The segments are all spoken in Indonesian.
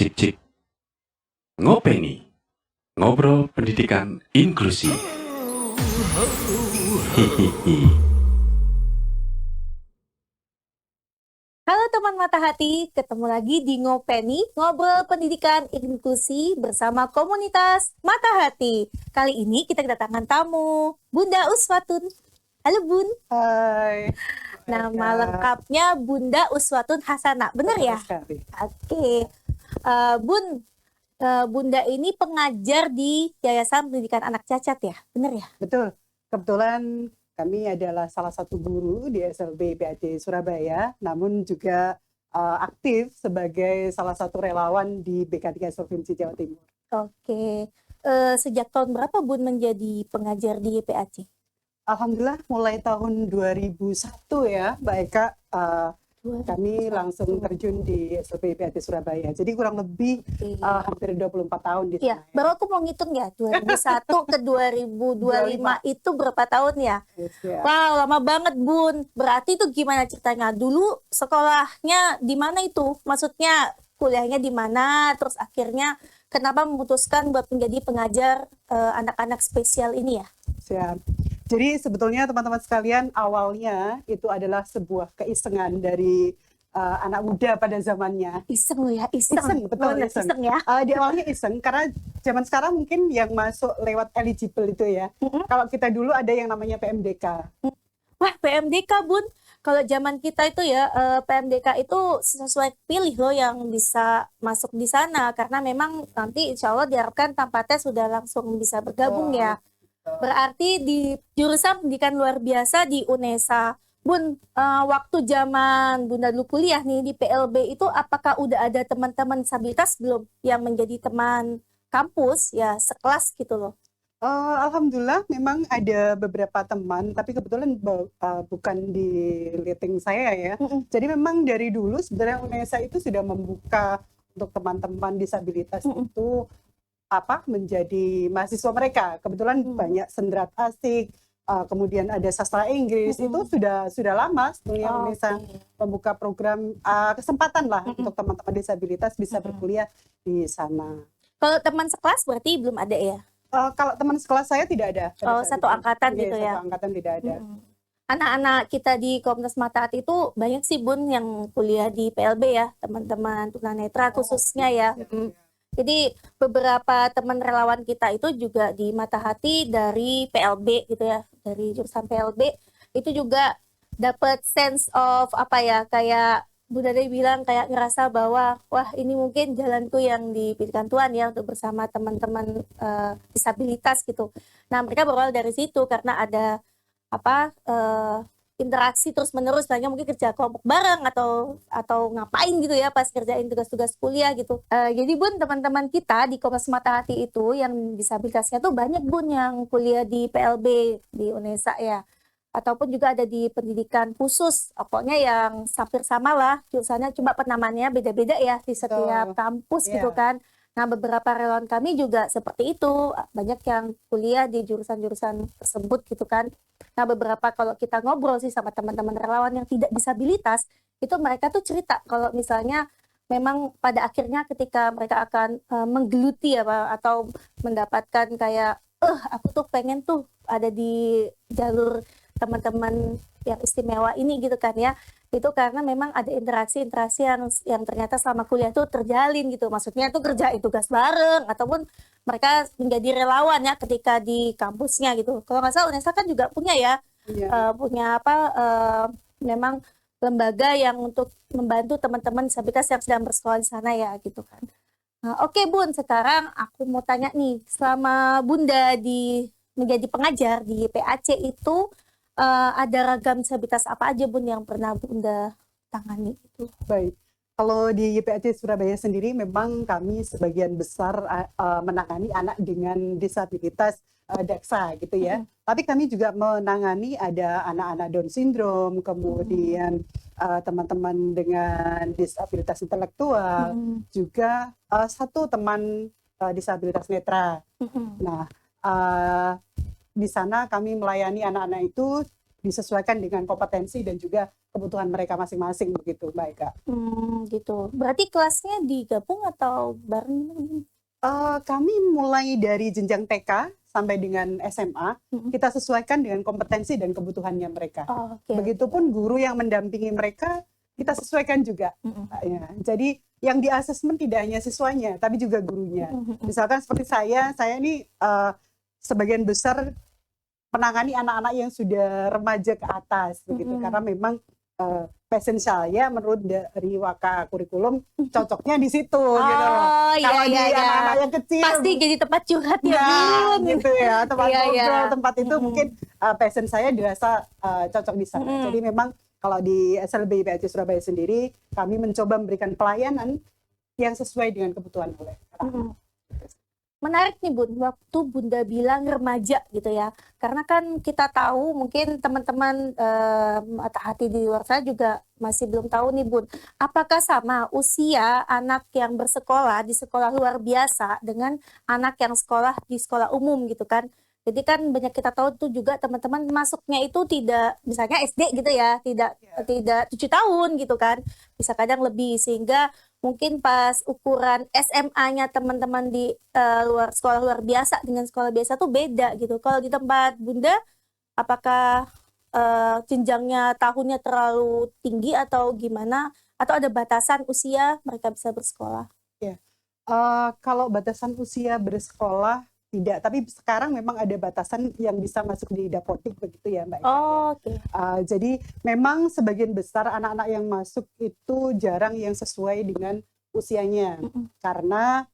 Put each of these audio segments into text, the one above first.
Cik cik. Ngopeni. Ngobrol pendidikan inklusi. Hihihi. Halo teman mata hati, ketemu lagi di Ngopeni, ngobrol pendidikan inklusi bersama komunitas Mata Hati. Kali ini kita kedatangan tamu, Bunda Uswatun. Halo Bun. Hai. Nama lengkapnya Bunda Uswatun Hasana, benar ya? Sekali. Oke. Bun, Bunda ini pengajar di Yayasan Pendidikan Anak Cacat ya, benar ya? Betul. Kebetulan kami adalah salah satu guru di SLB PAC Surabaya, namun juga aktif sebagai salah satu relawan di BK3 Provinsi Jawa Timur. Oke. Sejak tahun berapa Bun menjadi pengajar di PAC? Alhamdulillah mulai tahun 2001 ya, Mbak Eka, kami langsung terjun di SLB PAC Surabaya. Jadi kurang lebih hampir 24 tahun di Iya, sana. baru aku mau ngitung ya, 2001 ke 2025 itu berapa tahun ya? Yes, ya. Wow, lama banget Bun. Berarti itu gimana ceritanya? Dulu sekolahnya di mana itu? Maksudnya kuliahnya di mana? Terus akhirnya kenapa memutuskan buat menjadi pengajar anak-anak spesial ini ya? Siap. Jadi sebetulnya teman-teman sekalian, awalnya itu adalah sebuah keisengan dari anak muda pada zamannya. Iseng loh ya, iseng. Betul, Bener, iseng. iseng ya. Di awalnya iseng, karena zaman sekarang mungkin yang masuk lewat eligible itu ya. Kalau kita dulu ada yang namanya PMDK. Wah, PMDK Bun. Kalau zaman kita itu ya, PMDK itu sesuai pilih loh yang bisa masuk di sana. Karena memang nanti insya Allah diharapkan tanpa tes sudah langsung bisa bergabung ya. Berarti di jurusan pendidikan luar biasa di UNESA. Bun, waktu zaman Bunda dulu kuliah nih di PLB itu apakah udah ada teman-teman disabilitas belum yang menjadi teman kampus ya sekelas gitu loh? Alhamdulillah memang ada beberapa teman, tapi kebetulan bukan di rating saya ya. Jadi memang dari dulu sebenarnya UNESA itu sudah membuka untuk teman-teman disabilitas itu menjadi mahasiswa mereka. Kebetulan banyak senderat asik, kemudian ada sastra Inggris, itu sudah lama sebenarnya UNESA membuka program kesempatan lah untuk teman-teman disabilitas bisa berkuliah di sana. Kalau teman sekelas berarti belum ada ya? Kalau teman sekelas saya tidak ada. Satu angkatan gitu ya? Satu angkatan tidak ada. Anak-anak kita di komunitas Mata Hati itu banyak sih Bun yang kuliah di PLB ya, teman-teman tunanetra khususnya ya. Jadi beberapa teman relawan kita itu juga di Mata Hati dari PLB gitu ya, dari jurusan PLB itu juga dapat sense of kayak Bunda Dewi bilang kayak ngerasa bahwa wah ini mungkin jalanku yang dipilihkan Tuhan ya untuk bersama teman-teman disabilitas gitu. Nah mereka berawal dari situ karena ada interaksi terus menerus, banyak mungkin kerja kelompok bareng atau ngapain gitu ya pas kerjain tugas-tugas kuliah gitu. Jadi Bun, teman-teman kita di Komunitas Mata Hati itu yang disabilitasnya tuh banyak Bun yang kuliah di PLB di UNESA ya, ataupun juga ada di pendidikan khusus, pokoknya yang hampir sama lah jurusannya, cuma penamaannya beda-beda ya di setiap kampus gitu kan. Nah beberapa relawan kami juga seperti itu, banyak yang kuliah di jurusan-jurusan tersebut gitu kan. Nah beberapa kalau kita ngobrol sih sama teman-teman relawan yang tidak disabilitas, itu mereka tuh cerita kalau misalnya memang pada akhirnya ketika mereka akan menggeluti atau mendapatkan kayak aku tuh pengen tuh ada di jalur teman-teman yang istimewa ini gitu kan ya, itu karena memang ada interaksi-interaksi yang ternyata selama kuliah tuh terjalin gitu. Maksudnya tuh kerjain tugas bareng ataupun mereka menjadi relawan ya ketika di kampusnya gitu. Kalau nggak salah UNESA kan juga punya ya, punya memang lembaga yang untuk membantu teman-teman disabilitas yang sedang bersekolah di sana ya gitu kan. Nah, oke Bun, sekarang aku mau tanya nih, selama Bunda menjadi pengajar di PAC itu ada ragam disabilitas apa aja Bun yang pernah Bunda tangani itu? Baik. Kalau di YPAC Surabaya sendiri memang kami sebagian besar menangani anak dengan disabilitas daksa gitu ya. Tapi kami juga menangani ada anak-anak Down syndrome, kemudian teman-teman dengan disabilitas intelektual, juga satu teman disabilitas netra. Nah, di sana kami melayani anak-anak itu disesuaikan dengan kompetensi dan juga kebutuhan mereka masing-masing begitu, Mbak Eka. Gitu. Berarti kelasnya digabung atau bareng? Kami mulai dari jenjang TK sampai dengan SMA, kita sesuaikan dengan kompetensi dan kebutuhannya mereka. Begitupun guru yang mendampingi mereka, kita sesuaikan juga. Ya, jadi yang di asesmen tidak hanya siswanya, tapi juga gurunya. Misalkan seperti saya ini sebagian besar menangani anak-anak yang sudah remaja ke atas, begitu. Karena memang passion saya menurut dari Waka Kurikulum cocoknya di situ gitu. Kalau di anak-anak yang kecil pasti jadi tempat curhat ya, Bun. Gitu ya, tempat ngobrol, tempat itu mungkin passion saya dirasa cocok di sana. Jadi memang kalau di SLB IPAC Surabaya sendiri kami mencoba memberikan pelayanan yang sesuai dengan kebutuhan oleh anak. Menarik nih Bun, waktu Bunda bilang remaja gitu ya, karena kan kita tahu mungkin teman-teman mata hati di luar sana juga masih belum tahu nih Bun, apakah sama usia anak yang bersekolah di sekolah luar biasa dengan anak yang sekolah di sekolah umum gitu kan. Jadi kan banyak kita tahu tuh juga teman-teman masuknya itu tidak, misalnya SD gitu ya, tidak 7 tahun gitu kan, bisa kadang lebih, sehingga mungkin pas ukuran SMA-nya teman-teman di sekolah luar biasa dengan sekolah biasa tuh beda gitu. Kalau di tempat Bunda, apakah jenjangnya tahunnya terlalu tinggi atau gimana? Atau ada batasan usia mereka bisa bersekolah? Ya, kalau batasan usia bersekolah tidak, tapi sekarang memang ada batasan yang bisa masuk di dapodik begitu ya Mbak Eka. Jadi memang sebagian besar anak-anak yang masuk itu jarang yang sesuai dengan usianya, karena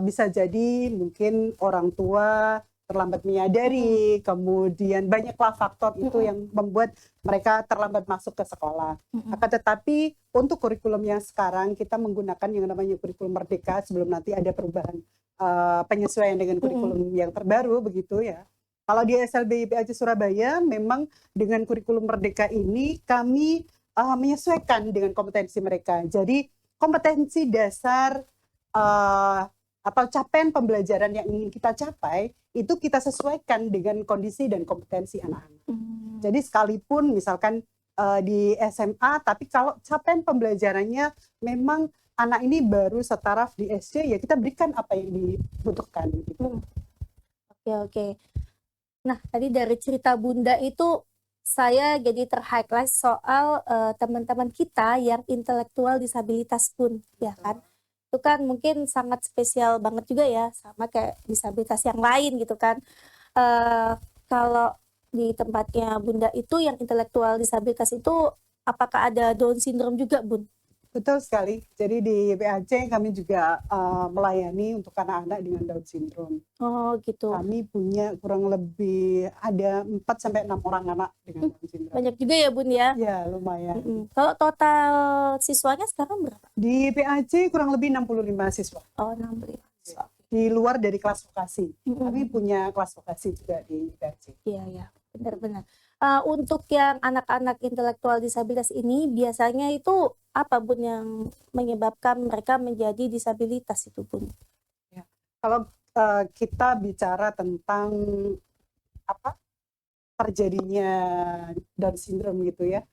bisa jadi mungkin orang tua terlambat menyadari, kemudian banyaklah faktor itu yang membuat mereka terlambat masuk ke sekolah. Akan tetapi untuk kurikulum yang sekarang kita menggunakan yang namanya kurikulum merdeka sebelum nanti ada perubahan penyesuaian dengan kurikulum yang terbaru begitu ya. Kalau di SLB IPAC Surabaya memang dengan kurikulum merdeka ini kami menyesuaikan dengan kompetensi mereka. Jadi kompetensi dasar atau capaian pembelajaran yang ingin kita capai itu kita sesuaikan dengan kondisi dan kompetensi anak-anak. Jadi sekalipun misalkan di SMA, tapi kalau capaian pembelajarannya memang anak ini baru setaraf di SD, ya kita berikan apa yang dibutuhkan. Gitu. Oke. Nah, tadi dari cerita Bunda itu saya jadi ter-highlight soal teman-teman kita yang intelektual disabilitas pun, ya kan? Itu kan mungkin sangat spesial banget juga ya, sama kayak disabilitas yang lain gitu kan. Kalau di tempatnya Bunda itu yang intelektual disabilitas itu apakah ada Down syndrome juga, Bun? Betul sekali. Jadi di YPAC kami juga melayani untuk anak-anak dengan Down syndrome. Oh gitu. Kami punya kurang lebih ada 4-6 orang anak dengan Down syndrome. Banyak juga ya Bun ya? Ya lumayan. Kalau total siswanya sekarang berapa? Di YPAC kurang lebih 65 siswa. Oh 65 siswa. Di luar dari kelas vokasi. Kami punya kelas vokasi juga di YPAC. Iya, benar-benar. Untuk yang anak-anak intelektual disabilitas ini biasanya itu apa Bun yang menyebabkan mereka menjadi disabilitas itu Bun? Ya. Kalau kita bicara tentang apa terjadinya Down syndrome gitu ya,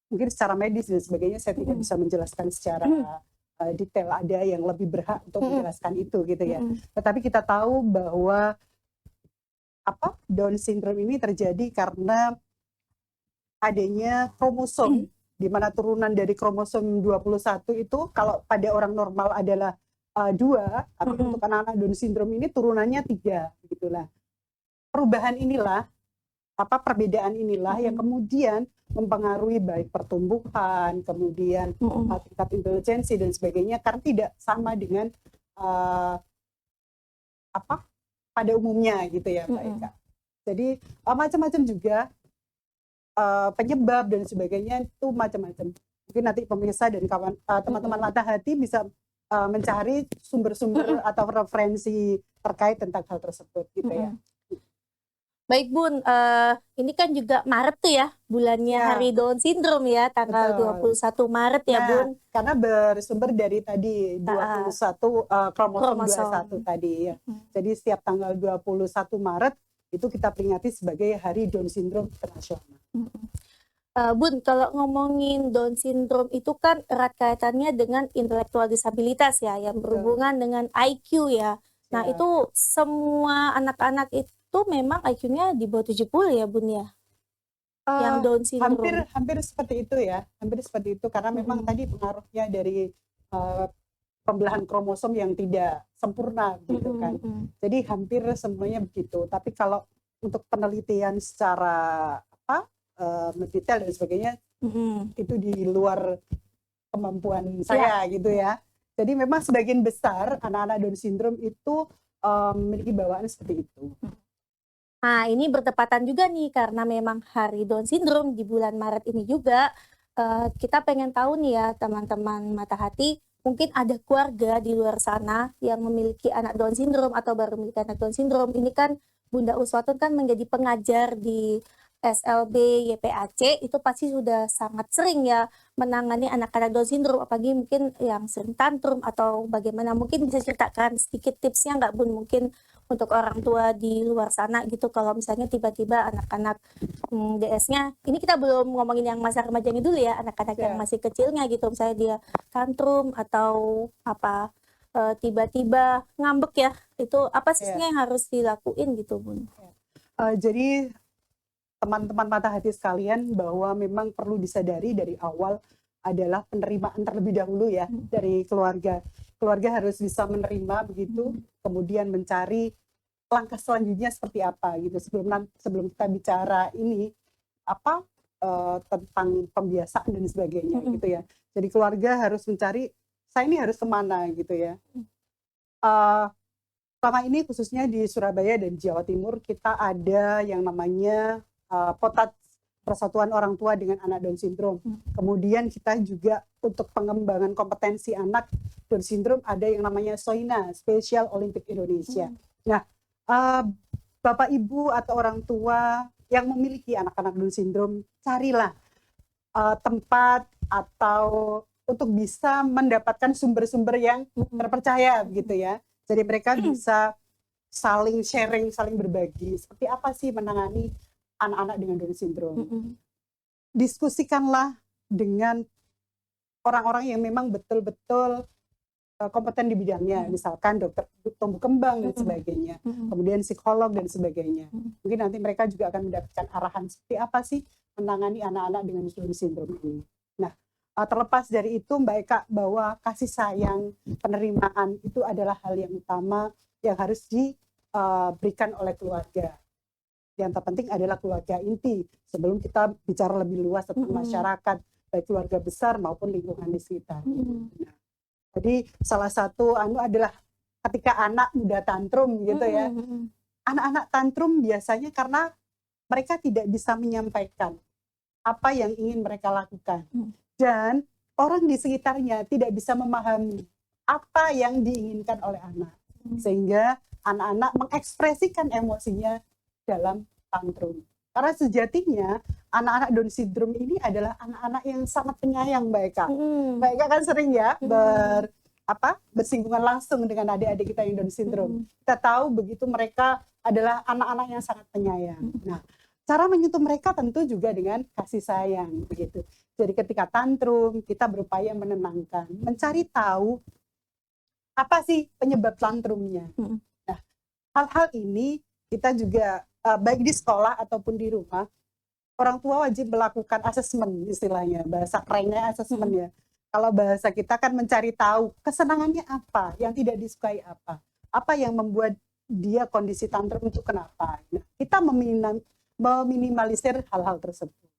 mungkin secara medis dan sebagainya saya tidak bisa menjelaskan secara detail, ada yang lebih berhak untuk menjelaskan itu gitu ya. Tetapi kita tahu bahwa Down syndrome ini terjadi karena adanya kromosom, di mana turunan dari kromosom 21 itu kalau pada orang normal adalah 2, tapi untuk anak-anak Down syndrome ini turunannya 3, begitulah. Perubahan inilah, perbedaan inilah yang kemudian mempengaruhi baik pertumbuhan, kemudian tingkat intelijensi dan sebagainya, karena tidak sama dengan pada umumnya gitu ya Mbak Eka. Jadi macam-macam juga penyebab dan sebagainya itu macam-macam. Mungkin nanti pemirsa dan kawan teman-teman mata hati bisa mencari sumber-sumber atau referensi terkait tentang hal tersebut gitu ya. Baik Bun, ini kan juga Maret tuh ya, bulannya Hari Down Syndrome ya, tanggal 21 Maret ya Bun. Karena bersumber dari tadi 21 kromosom 21 tadi ya. Jadi setiap tanggal 21 Maret itu kita peringati sebagai Hari Down Syndrome Internasional. Bun, kalau ngomongin Down syndrome itu kan erat kaitannya dengan intelektual disabilitas ya, yang Betul. berhubungan dengan IQ ya. Nah, Ya. itu semua anak-anak itu memang IQ-nya di bawah 70 ya, Bun ya? Yang Down Hampir syndrome. hampir seperti itu ya, hampir seperti itu karena memang tadi pengaruhnya dari pembelahan kromosom yang tidak sempurna gitu kan. Jadi hampir semuanya begitu. Tapi kalau untuk penelitian secara mendetail dan sebagainya itu di luar kemampuan saya gitu ya. Jadi memang sebagian besar anak-anak Down syndrome itu memiliki bawaan seperti itu. Nah, ini bertepatan juga nih karena memang Hari Down syndrome di bulan Maret ini juga. Kita pengen tahu nih ya teman-teman Mata Hati, mungkin ada keluarga di luar sana yang memiliki anak Down syndrome atau baru memiliki anak Down syndrome. Ini kan Bunda Uswatun kan menjadi pengajar di SLB YPAC, itu pasti sudah sangat sering ya menangani anak-anak Down syndrome, apalagi mungkin yang sering tantrum atau bagaimana. Mungkin bisa ceritakan sedikit tipsnya nggak, Bun? Mungkin untuk orang tua di luar sana gitu, kalau misalnya tiba-tiba anak-anak DS-nya, ini kita belum ngomongin yang masa remajanya dulu ya, anak-anak yang masih kecilnya gitu, misalnya dia tantrum atau apa, tiba-tiba ngambek ya, itu apa sih yang harus dilakuin gitu, Bun? Jadi teman-teman Mata Hati sekalian, bahwa memang perlu disadari dari awal adalah penerimaan terlebih dahulu ya dari keluarga. Keluarga harus bisa menerima begitu, kemudian mencari langkah selanjutnya seperti apa gitu. Sebelum kita bicara ini tentang pembiasaan dan sebagainya gitu ya. Jadi keluarga harus mencari saya ini harus kemana gitu ya. Selama ini khususnya di Surabaya dan Jawa Timur kita ada yang namanya Potat, Persatuan Orang Tua dengan Anak Down Syndrome. Kemudian kita juga untuk pengembangan kompetensi anak Down Syndrome ada yang namanya SOINA, Special Olympic Indonesia. Nah, Bapak Ibu atau orang tua yang memiliki anak-anak Down Syndrome, carilah tempat atau untuk bisa mendapatkan sumber-sumber yang terpercaya gitu ya. Jadi mereka bisa saling sharing, saling berbagi. Seperti apa sih menangani anak-anak dengan Down syndrome. Diskusikanlah dengan orang-orang yang memang betul-betul kompeten di bidangnya, misalkan dokter tumbuh kembang dan sebagainya, kemudian psikolog dan sebagainya. Mungkin nanti mereka juga akan mendapatkan arahan seperti apa sih menangani anak-anak dengan Down syndrome ini. Nah, terlepas dari itu Mbak Eka, bahwa kasih sayang, penerimaan itu adalah hal yang utama yang harus diberikan oleh keluarga. Yang terpenting adalah keluarga inti sebelum kita bicara lebih luas tentang masyarakat, baik keluarga besar maupun lingkungan di sekitar. Nah, jadi salah satu adalah ketika anak muda tantrum gitu ya. Anak-anak tantrum biasanya karena mereka tidak bisa menyampaikan apa yang ingin mereka lakukan. Dan orang di sekitarnya tidak bisa memahami apa yang diinginkan oleh anak. Sehingga anak-anak mengekspresikan emosinya dalam tantrum. Karena sejatinya anak-anak Down syndrome ini adalah anak-anak yang sangat penyayang, Mbak Eka. Mbak Eka kan sering ya bersinggungan langsung dengan adik-adik kita yang Down syndrome. Kita tahu begitu mereka adalah anak-anak yang sangat penyayang. Nah, cara menyentuh mereka tentu juga dengan kasih sayang begitu. Jadi ketika tantrum kita berupaya menenangkan, mencari tahu apa sih penyebab tantrumnya. Nah, hal-hal ini kita juga baik di sekolah ataupun di rumah, orang tua wajib melakukan asesmen, istilahnya bahasa kerennya asesmen ya. Kalau bahasa kita kan mencari tahu kesenangannya apa, yang tidak disukai apa yang membuat dia kondisi tantrum itu kenapa. Nah, kita meminimalisir hal-hal tersebut.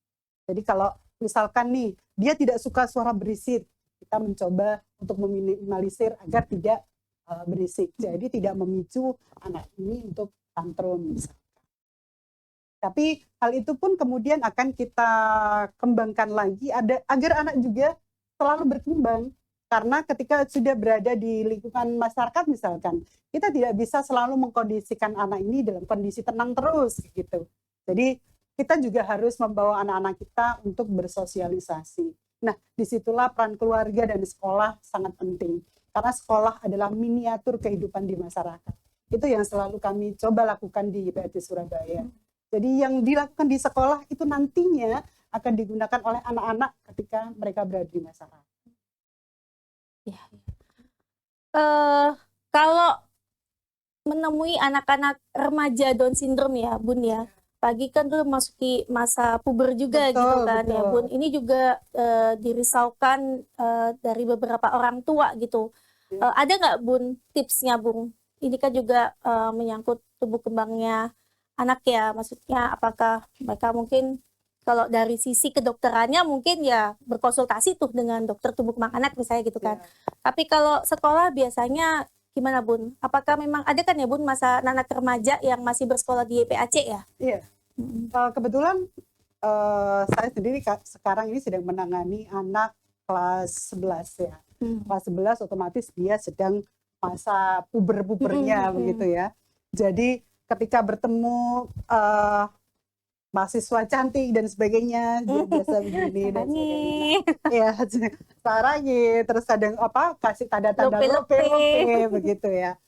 Jadi kalau misalkan nih dia tidak suka suara berisik, kita mencoba untuk meminimalisir agar tidak berisik. Jadi tidak memicu anak ini untuk tantrum misalkan. Tapi hal itu pun kemudian akan kita kembangkan lagi agar anak juga selalu berkembang. Karena ketika sudah berada di lingkungan masyarakat misalkan, kita tidak bisa selalu mengkondisikan anak ini dalam kondisi tenang terus gitu. Jadi kita juga harus membawa anak-anak kita untuk bersosialisasi. Nah, disitulah peran keluarga dan sekolah sangat penting. Karena sekolah adalah miniatur kehidupan di masyarakat. Itu yang selalu kami coba lakukan di YPAC Surabaya. Jadi yang dilakukan di sekolah itu nantinya akan digunakan oleh anak-anak ketika mereka berada di masyarakat. Ya. Kalau menemui anak-anak remaja Down syndrome ya Bun ya, pagi kan tuh masuki masa puber juga Betul, gitu kan ya betul. Bun. Ini juga dirisaukan dari beberapa orang tua gitu. Ada nggak Bun tipsnya Bun? Ini kan juga menyangkut tumbuh kembangnya anak ya, maksudnya apakah mereka mungkin kalau dari sisi kedokterannya mungkin ya berkonsultasi tuh dengan dokter tumbuh kembang anak misalnya gitu kan. Tapi kalau sekolah biasanya gimana Bun? Apakah memang ada kan ya Bun masa anak remaja yang masih bersekolah di YPAC ya? Iya. Kebetulan saya sendiri sekarang ini sedang menangani anak kelas 11 ya. Kelas 11 otomatis dia sedang masa puber-pubernya begitu ya. Jadi ketika bertemu mahasiswa cantik dan sebagainya, dia biasa begini dan sebagainya. Ya, sarangi, terus kadang kasih tanda-tanda lope begitu ya.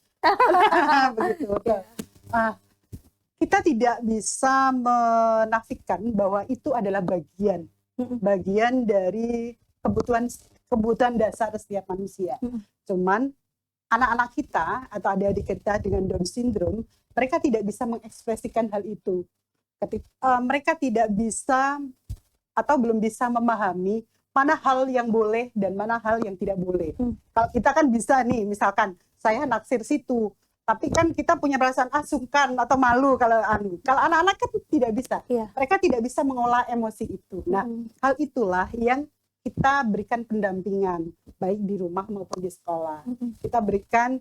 Begitu. Kita tidak bisa menafikan bahwa itu adalah bagian dari kebutuhan dasar setiap manusia. Cuman anak-anak kita atau adik-adik kita dengan Down syndrome, mereka tidak bisa mengekspresikan hal itu. Mereka tidak bisa atau belum bisa memahami mana hal yang boleh dan mana hal yang tidak boleh. Kalau kita kan bisa nih, misalkan saya naksir situ, tapi kan kita punya perasaan sungkan atau malu kalau anak-anak kan tidak bisa. Mereka tidak bisa mengolah emosi itu. Nah, hal itulah yang kita berikan pendampingan baik di rumah maupun di sekolah. Kita berikan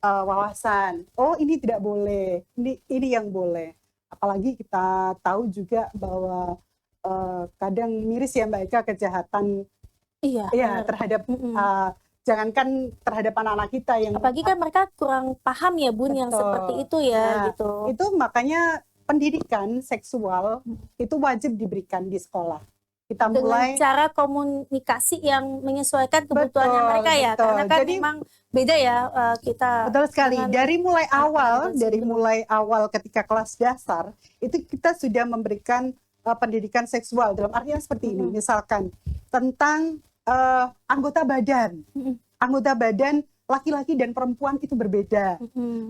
wawasan. Oh, ini tidak boleh. Ini yang boleh. Apalagi kita tahu juga bahwa kadang miris ya Mbak Eka kejahatan terhadap jangankan terhadap anak-anak kita yang apalagi kan mereka kurang paham ya Bun. Betul. Yang seperti itu ya. Nah, gitu. Itu makanya pendidikan seksual itu wajib diberikan di sekolah. Kita mulai dengan cara komunikasi yang menyesuaikan kebutuhannya mereka ya. Karena kan jadi, memang beda ya kita. Betul sekali. Dari mulai awal ketika kelas dasar itu kita sudah memberikan pendidikan seksual dalam artian seperti ini. Misalkan tentang anggota badan laki-laki dan perempuan itu berbeda.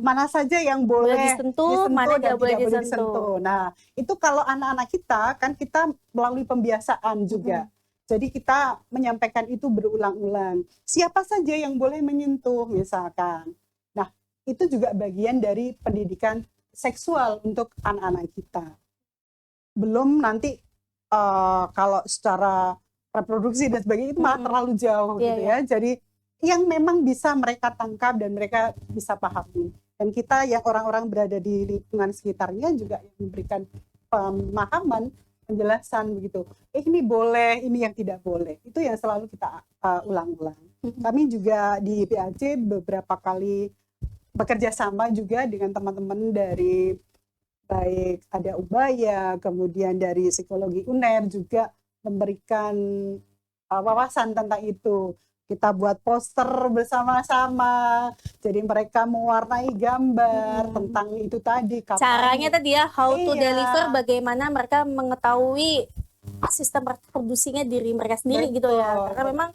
Mana saja yang boleh disentuh mana dan tidak boleh boleh disentuh. Nah, itu kalau anak-anak kita kan kita melalui pembiasaan juga. Jadi kita menyampaikan itu berulang-ulang. Siapa saja yang boleh menyentuh misalkan. Nah, itu juga bagian dari pendidikan seksual untuk anak-anak kita. Belum nanti kalau secara reproduksi dan sebagainya itu malah terlalu jauh gitu ya. Jadi yang memang bisa mereka tangkap dan mereka bisa pahami. Dan kita yang orang-orang berada di lingkungan sekitarnya juga yang memberikan pemahaman, penjelasan begitu. Ini boleh, ini yang tidak boleh. Itu yang selalu kita ulang-ulang. Kami juga di PAC beberapa kali bekerja sama juga dengan teman-teman dari baik ada Ubaya, kemudian dari psikologi UNER juga memberikan wawasan tentang itu. Kita buat poster bersama-sama, jadi mereka mewarnai gambar tentang itu tadi. Caranya tadi ya, how to deliver, bagaimana mereka mengetahui sistem reproduksinya diri mereka sendiri gitu ya. Karena memang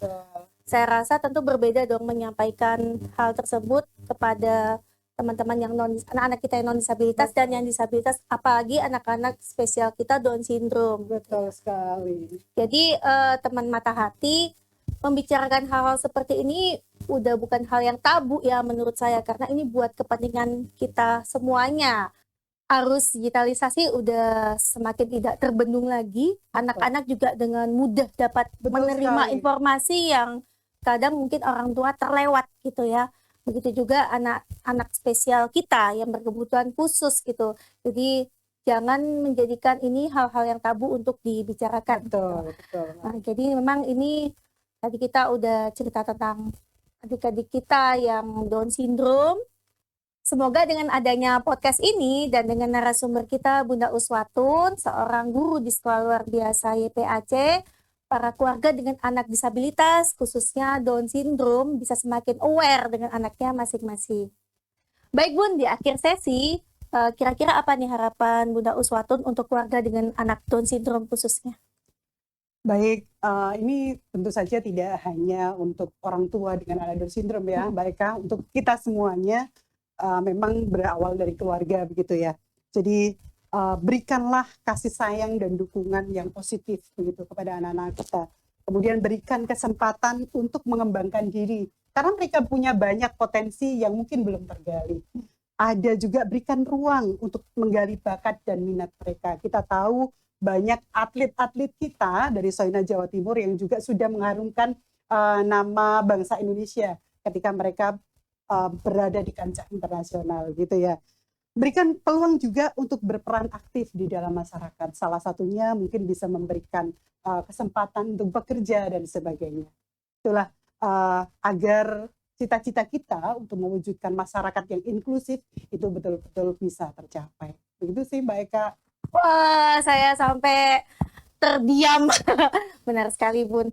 saya rasa tentu berbeda dong menyampaikan hal tersebut kepada teman-teman yang anak-anak kita yang non disabilitas dan yang disabilitas, apalagi anak-anak spesial kita Down syndrome. Betul sekali. Jadi teman mata hati membicarakan hal-hal seperti ini udah bukan hal yang tabu ya menurut saya, karena ini buat kepentingan kita semuanya. Arus digitalisasi udah semakin tidak terbendung lagi. Anak-anak juga dengan mudah dapat menerima informasi yang kadang mungkin orang tua terlewat gitu ya. Begitu juga anak-anak spesial kita yang berkebutuhan khusus gitu. Jadi jangan menjadikan ini hal-hal yang tabu untuk dibicarakan. Betul. Nah, jadi memang ini tadi kita udah cerita tentang adik-adik kita yang Down syndrome. Semoga dengan adanya podcast ini dan dengan narasumber kita Bunda Uswatun, seorang guru di sekolah luar biasa YPAC, para keluarga dengan anak disabilitas khususnya Down syndrome bisa semakin aware dengan anaknya masing-masing. Baik Bun, di akhir sesi kira-kira apa nih harapan Bunda Uswatun untuk keluarga dengan anak Down syndrome khususnya? Baik, ini tentu saja tidak hanya untuk orang tua dengan anak Down syndrome ya, Mbak Eka, untuk kita semuanya memang berawal dari keluarga begitu ya. Jadi berikanlah kasih sayang dan dukungan yang positif begitu kepada anak-anak kita. Kemudian berikan kesempatan untuk mengembangkan diri, karena mereka punya banyak potensi yang mungkin belum tergali. Ada juga berikan ruang untuk menggali bakat dan minat mereka. Kita tahu banyak atlet-atlet kita dari Soina Jawa Timur yang juga sudah mengharumkan nama bangsa Indonesia ketika mereka berada di kancah internasional gitu ya. Berikan peluang juga untuk berperan aktif di dalam masyarakat. Salah satunya mungkin bisa memberikan kesempatan untuk bekerja dan sebagainya. Itulah agar cita-cita kita untuk mewujudkan masyarakat yang inklusif itu betul-betul bisa tercapai. Begitu sih Mbak Eka. Wah, saya sampai terdiam. Benar sekali, Bun.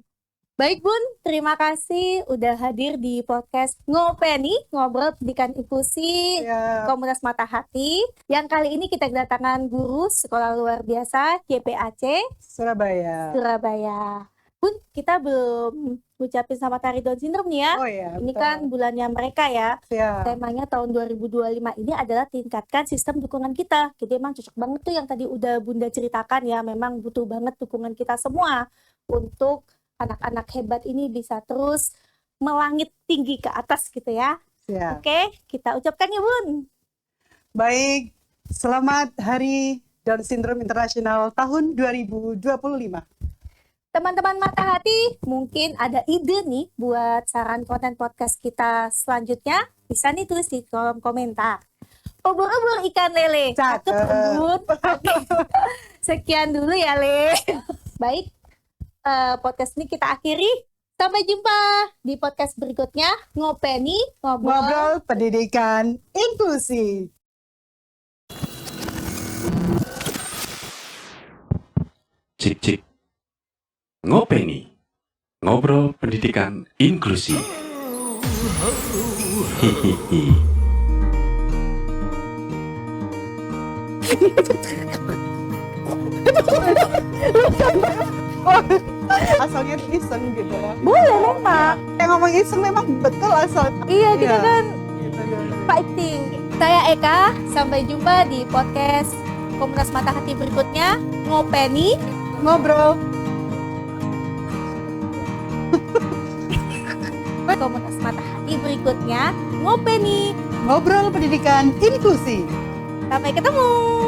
Baik, Bun. Terima kasih udah hadir di podcast Ngopeni, Ngobrol Pendidikan Inklusi Ya, Komunitas Mata Hati. Yang kali ini kita kedatangan guru sekolah luar biasa YPAC Surabaya. Surabaya. Bun, kita belum ngucapin selamat Hari Down Syndrome nih ya. Oh ya, Ini betul. kan bulannya mereka ya. Ya, Temanya tahun 2025 ini adalah tingkatkan sistem dukungan kita. Jadi emang cocok banget tuh yang tadi udah Bunda ceritakan ya. Memang butuh banget dukungan kita semua untuk anak-anak hebat ini bisa terus melangit tinggi ke atas gitu ya. ya. Oke, kita ucapkan ya Bun. Baik, selamat Hari Down Syndrome Internasional tahun 2025. Teman-teman Mata Hati, mungkin ada ide nih buat saran konten podcast kita selanjutnya. Bisa nih tulis di kolom komentar. Ubur-ubur ikan lele. Cakep. Bun. Oke. Sekian dulu ya, Le. Baik, podcast ini kita akhiri. Sampai jumpa di podcast berikutnya. Ngopeni, Ngobrol pendidikan inklusi. Cik cik. Ngopeni. Ngobrol pendidikan inklusi. Hihihi. Asalnya iseng gitu ya. Boleh memang. Yang ngomong iseng memang betul asal. Iya, kita Iya. kan Gitu, gitu. fighting. Saya Eka, sampai jumpa di podcast Komunitas Mata Hati berikutnya. Ngopeni. Ngobrol. Komunitas Mata Hati berikutnya. Ngopeni. Ngobrol pendidikan inklusi. Sampai ketemu.